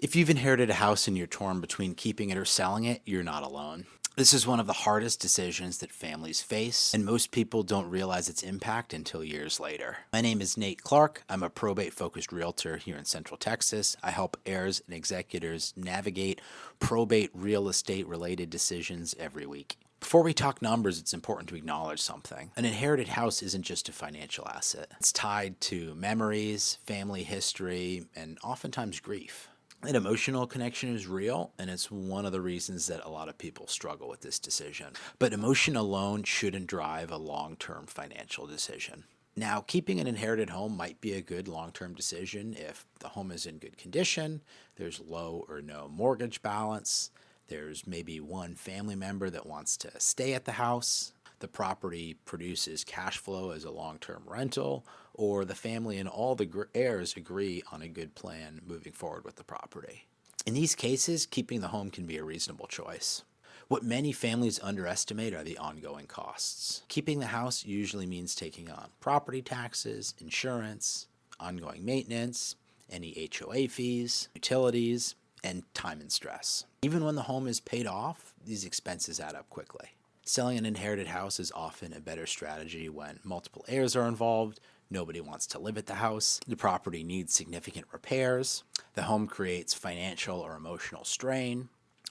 If you've inherited a house and you're torn between keeping it or selling it, you're not alone. This is one of the hardest decisions that families face, and most people don't realize its impact until years later. My name is Nate Clark. I'm a probate focused realtor here in Central Texas. I help heirs and executors navigate probate real estate related decisions every week. Before we talk numbers, it's important to acknowledge something. An inherited house isn't just a financial asset, it's tied to memories, family history, and oftentimes grief. That emotional connection is real, and it's one of the reasons that a lot of people struggle with this decision. But emotion alone shouldn't drive a long term financial decision. Now, keeping an inherited home might be a good long term decision if the home is in good condition, there's low or no mortgage balance, there's maybe one family member that wants to stay at the house, the property produces cash flow as a long-term rental, or the family and all the heirs agree on a good plan moving forward with the property. In these cases, keeping the home can be a reasonable choice. What many families underestimate are the ongoing costs. Keeping the house usually means taking on property taxes, insurance, ongoing maintenance, any HOA fees, utilities, and time and stress. Even when the home is paid off, these expenses add up quickly. Selling an inherited house is often a better strategy when multiple heirs are involved, nobody wants to live at the house, the property needs significant repairs, the home creates financial or emotional strain,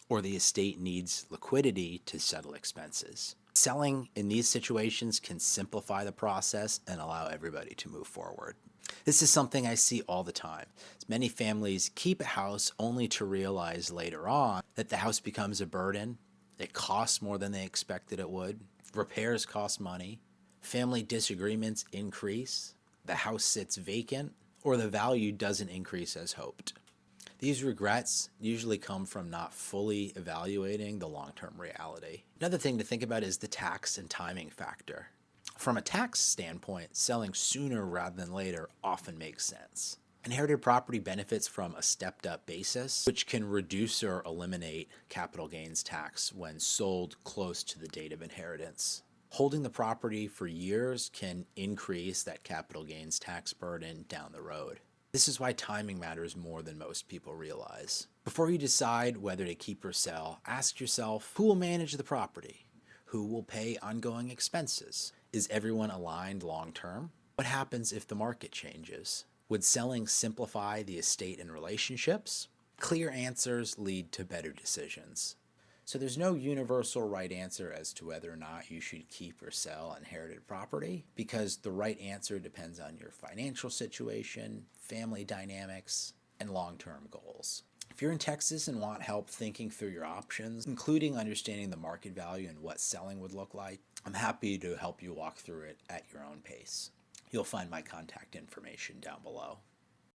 or the estate needs liquidity to settle expenses. Selling in these situations can simplify the process and allow everybody to move forward. This is something I see all the time. Many families keep a house only to realize later on that the house becomes a burden. It costs more than they expected it would. Repairs cost money. Family disagreements increase. The house sits vacant, or the value doesn't increase as hoped. These regrets usually come from not fully evaluating the long-term reality. Another thing to think about is the tax and timing factor. From a tax standpoint, selling sooner rather than later often makes sense. Inherited property benefits from a stepped-up basis, which can reduce or eliminate capital gains tax when sold close to the date of inheritance. Holding the property for years can increase that capital gains tax burden down the road. This is why timing matters more than most people realize. Before you decide whether to keep or sell, ask yourself, who will manage the property? Who will pay ongoing expenses? Is everyone aligned long-term? What happens if the market changes? Would selling simplify the estate and relationships? Clear answers lead to better decisions. So there's no universal right answer as to whether or not you should keep or sell inherited property, because the right answer depends on your financial situation, family dynamics, and long-term goals. If you're in Texas and want help thinking through your options, including understanding the market value and what selling would look like, I'm happy to help you walk through it at your own pace. You'll find my contact information down below.